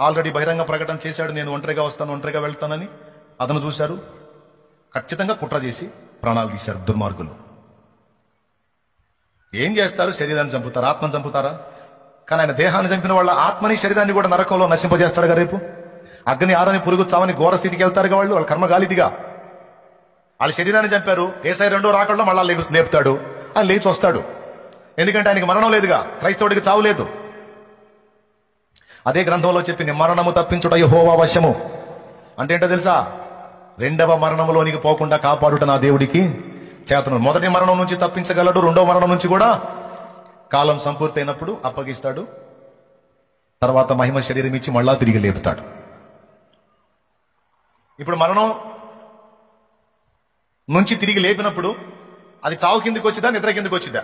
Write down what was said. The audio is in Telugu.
ఆల్రెడీ బహిరంగ ప్రకటన చేశాడు, నేను ఒంటరిగా వస్తాను, ఒంటరిగా వెళ్తానని. అతను చూశారు, ఖచ్చితంగా కుట్ర చేసి ప్రాణాలు తీశారు దుర్మార్గులు. ఏం చేస్తారు? శరీరాన్ని చంపుతారు, ఆత్మను చంపుతారా? కానీ ఆయన దేహాన్ని చంపిన వాళ్ళ ఆత్మని శరీరాన్ని కూడా నరకంలో నశింపజేస్తాడుగా. రేపు అగ్ని ఆరని పురుగు చావని ఘోర స్థితికి వెళ్తారుగా వాళ్ళు. వాళ్ళ కర్మ గాలిదిగా. వాళ్ళ శరీరాన్ని చంపారు, యేసయ్య రెండో రాకడలో మళ్ళా లేపుతాడు, ఆయన లేచి వస్తాడు. ఎందుకంటే ఆయనకి మరణం లేదుగా, క్రైస్తవుడికి చావు లేదు. అదే గ్రంథంలో చెప్పింది, మరణము తప్పించుట యెహోవా వశము. అంటే ఏంటో తెలుసా? రెండవ మరణములోనికి పోకుండా కాపాడుట నా దేవుడికి చేతను. మొదటి మరణం నుంచి తప్పించగలడు, రెండవ మరణం నుంచి కూడా కాలం సంపూర్తి అయినప్పుడు అప్పగిస్తాడు. తర్వాత మహిమ శరీరం ఇచ్చి మళ్ళా తిరిగి లేపుతాడు. ఇప్పుడు మరణం నుంచి తిరిగి లేపినప్పుడు అది చావు కిందకి వచ్చిందా, నిద్ర కిందకి వచ్చిందా?